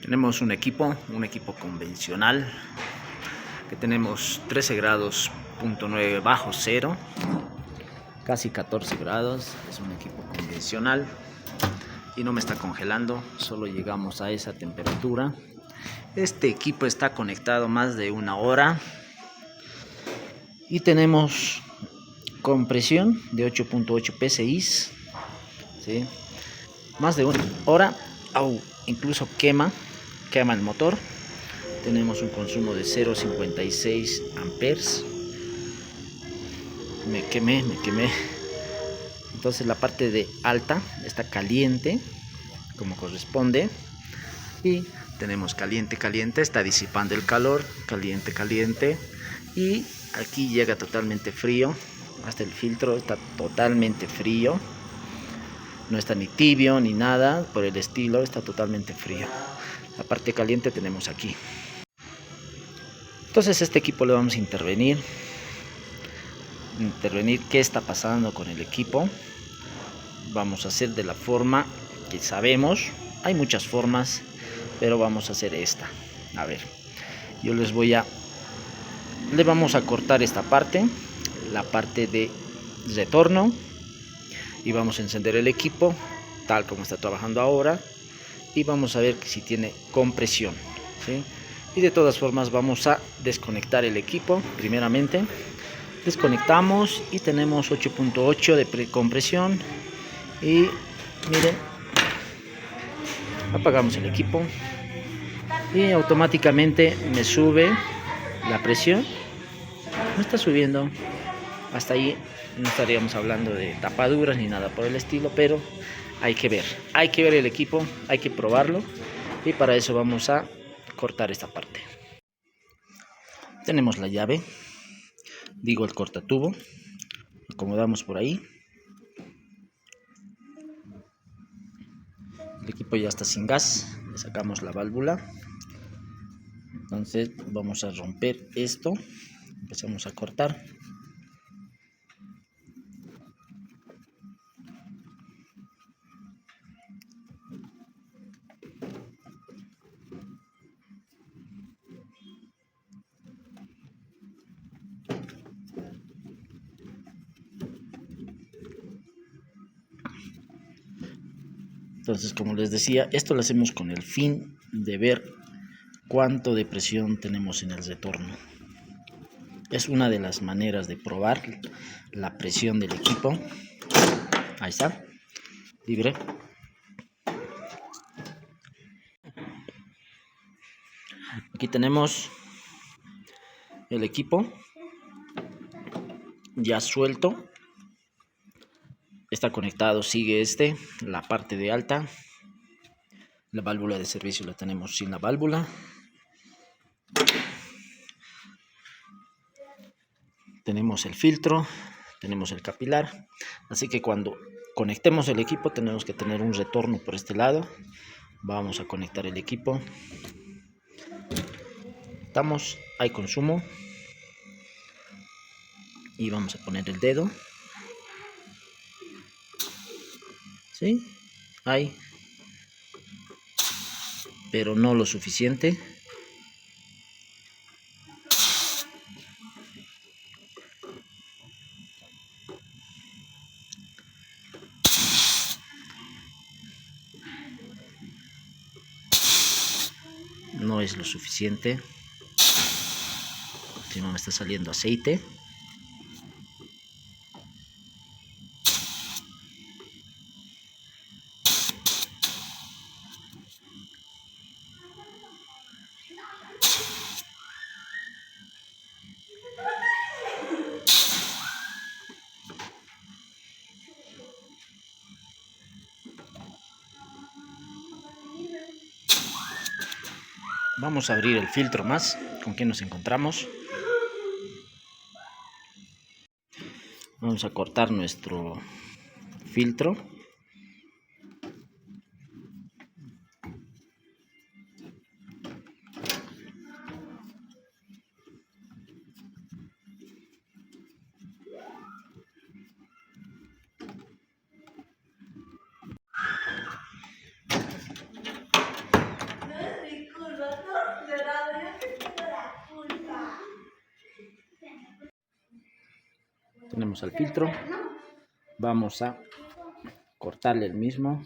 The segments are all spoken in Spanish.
Tenemos un equipo convencional que tenemos 13 grados, .9 bajo cero, casi 14 grados. Es un equipo convencional y no me está congelando, solo llegamos a esa temperatura. Este equipo está conectado más de una hora y tenemos compresión de 8.8 psi, ¿sí? Más de una hora. Incluso quema el motor. Tenemos un consumo de 0.56 amperes. Me quemé. Entonces la parte de alta está caliente como corresponde, y tenemos caliente, está disipando el calor, caliente, y aquí llega totalmente frío. Hasta el filtro está totalmente frío, no está ni tibio ni nada por el estilo, está totalmente frío. La parte caliente tenemos aquí. Entonces este equipo le vamos a intervenir qué está pasando con el equipo. Vamos a hacer de la forma que sabemos. Hay muchas formas, pero vamos a hacer esta. A ver, yo le vamos a cortar esta parte, la parte de retorno, y vamos a encender el equipo tal como está trabajando ahora, y vamos a ver si tiene compresión, ¿sí? Y de todas formas vamos a desconectar el equipo. Primeramente desconectamos y tenemos 8.8 de compresión. Y miren, apagamos el equipo y automáticamente me sube la presión. No está subiendo. Hasta ahí no estaríamos hablando de tapaduras ni nada por el estilo, pero hay que ver el equipo, hay que probarlo, y para eso vamos a cortar esta parte. Tenemos la llave, el cortatubo, acomodamos por ahí. El equipo ya está sin gas, le sacamos la válvula. Entonces vamos a romper esto, empezamos a cortar. Entonces, como les decía, esto lo hacemos con el fin de ver cuánto de presión tenemos en el retorno. Es una de las maneras de probar la presión del equipo. Ahí está, libre. Aquí tenemos el equipo ya suelto. Está conectado, sigue la parte de alta. La válvula de servicio la tenemos sin la válvula. Tenemos el filtro, tenemos el capilar. Así que cuando conectemos el equipo tenemos que tener un retorno por este lado. Vamos a conectar el equipo. Hay consumo. Y vamos a poner el dedo. ¿Sí? Hay. Pero no lo suficiente. No es lo suficiente. Si no, me está saliendo aceite. Vamos a abrir el filtro más. ¿Con qué nos encontramos? Vamos a cortar nuestro filtro. tenemos al filtro. Vamos a cortarle el mismo.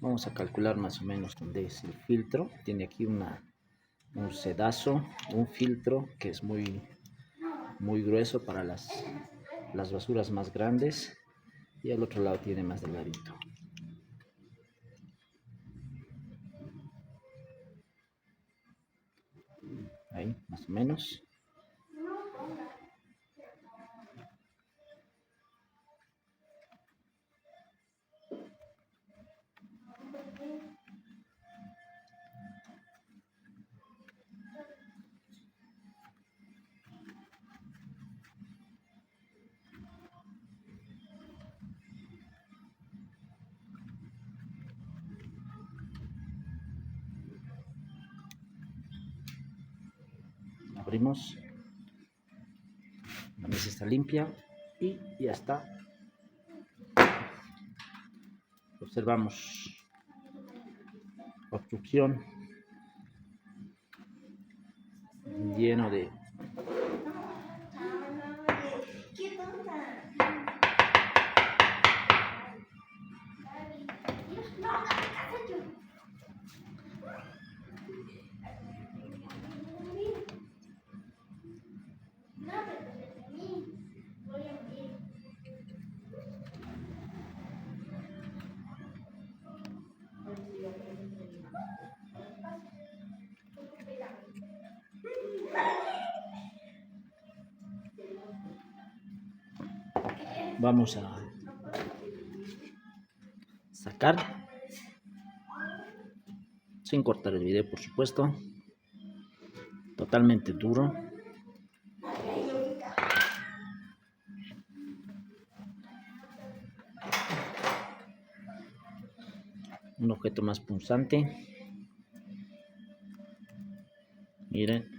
Vamos a calcular más o menos dónde es el filtro. Tiene aquí un sedazo, un filtro que es muy grueso para las basuras más grandes, y al otro lado tiene más delgadito. Ahí, más o menos. Abrimos. La mesa está limpia y ya está. Observamos obstrucción, lleno de vamos a sacar sin cortar el video, por supuesto. Totalmente duro. Un objeto más punzante. Miren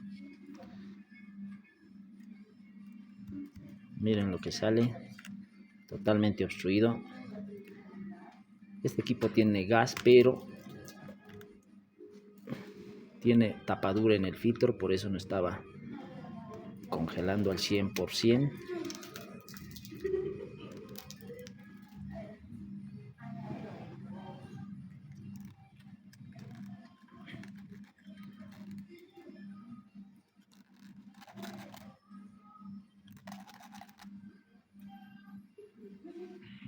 lo que sale. Totalmente obstruido. Este equipo tiene gas, pero tiene tapadura en el filtro, por eso no estaba congelando al 100%.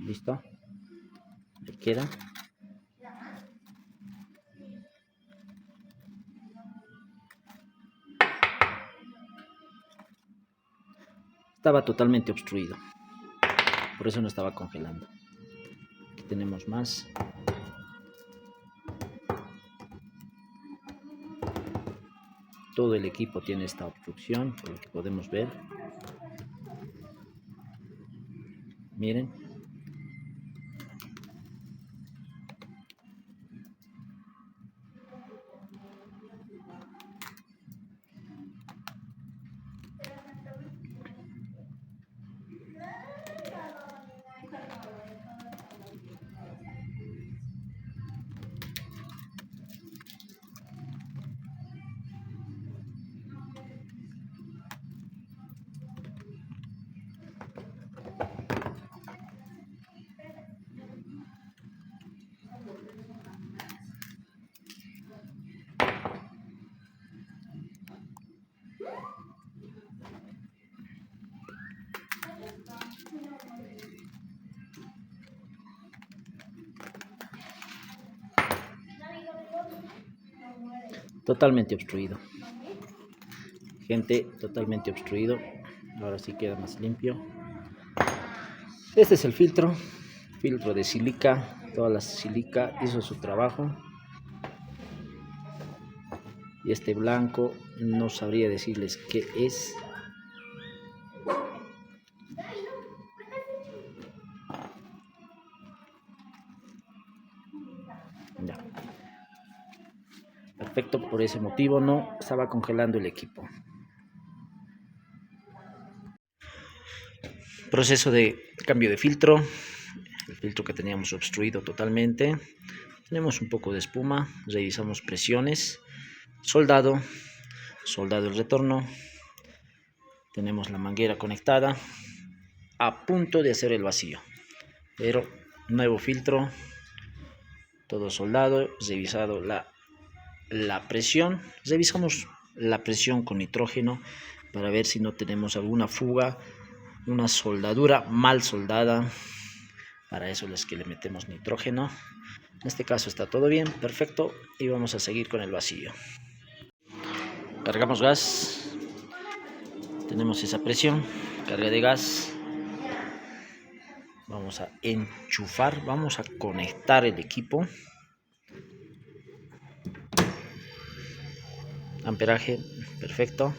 Listo. Ahí queda. Estaba totalmente obstruido, por eso no estaba congelando. Aquí tenemos más. Todo el equipo tiene esta obstrucción, por lo que podemos ver. Miren. Totalmente obstruido. Gente, totalmente obstruido. Ahora sí queda más limpio. Este es el filtro de sílica. Toda la sílica hizo su trabajo. Y este blanco no sabría decirles qué es. Ya. Perfecto, por ese motivo no estaba congelando el equipo. Proceso de cambio de filtro. El filtro que teníamos obstruido totalmente. Tenemos un poco de espuma. Revisamos presiones. Soldado el retorno. Tenemos la manguera conectada. A punto de hacer el vacío. Pero nuevo filtro. Todo soldado. Revisado la presión. Revisamos la presión con nitrógeno para ver si no tenemos alguna fuga, una soldadura mal soldada. Para eso es que le metemos nitrógeno. En este caso está todo bien, perfecto, y vamos a seguir con el vacío. Cargamos gas. Tenemos esa presión, carga de gas. Vamos a enchufar, vamos a conectar el equipo. Amperaje, perfecto.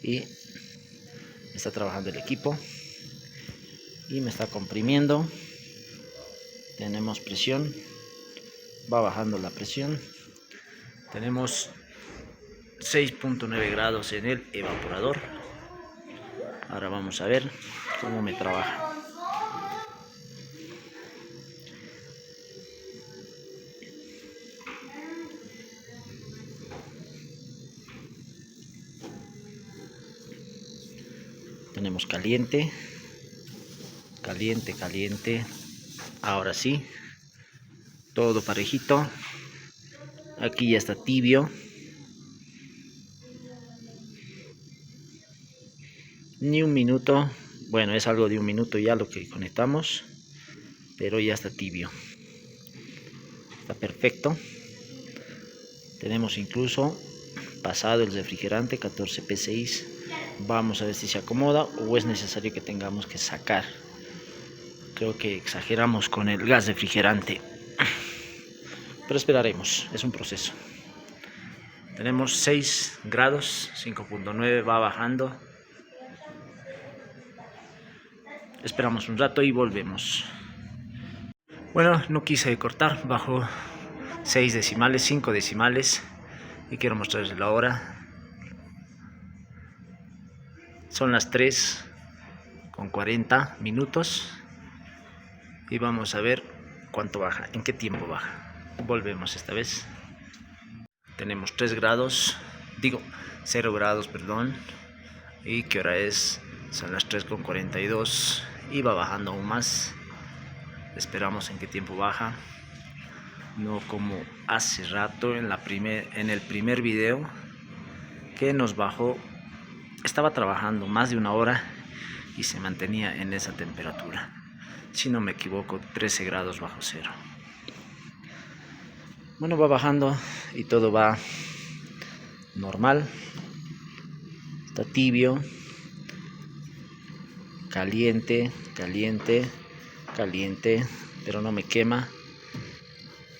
Y está trabajando el equipo. Y me está comprimiendo. Tenemos presión. Va bajando la presión. Tenemos 6.9 grados en el evaporador. Ahora vamos a ver cómo me trabaja. Tenemos caliente, caliente, caliente. Ahora sí, todo parejito. Aquí ya está tibio. Ni un minuto. Bueno, es algo de un minuto ya lo que conectamos, pero ya está tibio. Está perfecto. Tenemos incluso pasado el refrigerante 14 psi. Vamos a ver si se acomoda o es necesario que tengamos que sacar. Creo que exageramos con el gas refrigerante, pero esperaremos, es un proceso. Tenemos 6 grados, 5.9, va bajando. Esperamos un rato y volvemos. Bueno, no quise cortar, bajó 6 decimales, 5 decimales, y quiero mostrarles la hora. Son las 3:40 minutos y vamos a ver cuánto baja, en qué tiempo baja. Volvemos esta vez. Tenemos 3 grados, 0 grados, perdón. ¿Y qué hora es? Son las 3:42 y va bajando aún más. Esperamos en qué tiempo baja. No como hace rato en el primer video que nos bajó. Estaba trabajando más de 1 hora y se mantenía en esa temperatura. Si no me equivoco, 13 grados bajo cero. Bueno, va bajando y todo va normal. Está tibio. Caliente, caliente, caliente, pero no me quema.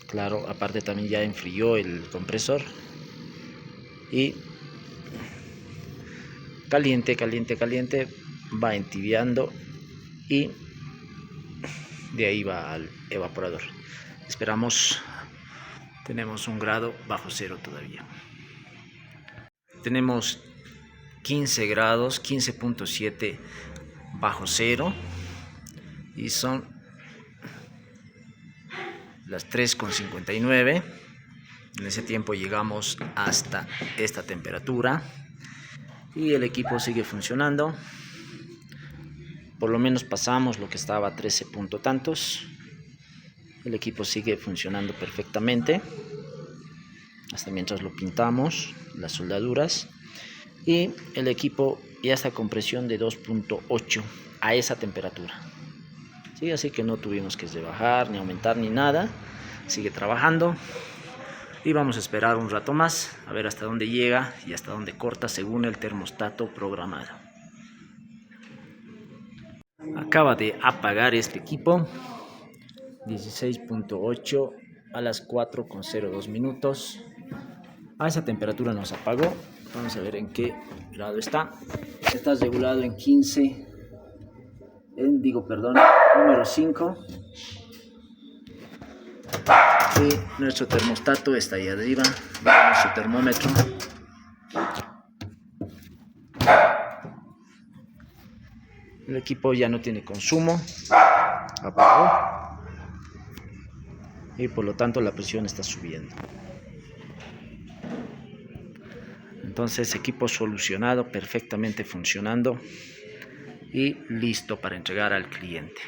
Claro, aparte también ya enfrió el compresor. Y caliente, caliente, caliente, va entibiando y de ahí va al evaporador. Esperamos, tenemos 1 grado bajo cero todavía. Tenemos 15 grados, 15.7 bajo cero y son las 3:59. En ese tiempo llegamos hasta esta temperatura. Y el equipo sigue funcionando. Por lo menos pasamos lo que estaba a 13 punto tantos. El equipo sigue funcionando perfectamente. Hasta mientras lo pintamos, las soldaduras. Y el equipo ya está con presión de 2.8 a esa temperatura. ¿Sí? Así que no tuvimos que rebajar, ni aumentar, ni nada. Sigue trabajando. Y vamos a esperar un rato más, a ver hasta dónde llega y hasta dónde corta según el termostato programado. Acaba de apagar este equipo. 16.8 a las 4:02 minutos. A esa temperatura nos apagó. Vamos a ver en qué grado está. Está regulado en 15. Número 5. Y nuestro termostato está ahí arriba, nuestro termómetro. El equipo ya no tiene consumo, apagó y por lo tanto la presión está subiendo. Entonces, equipo solucionado, perfectamente funcionando y listo para entregar al cliente.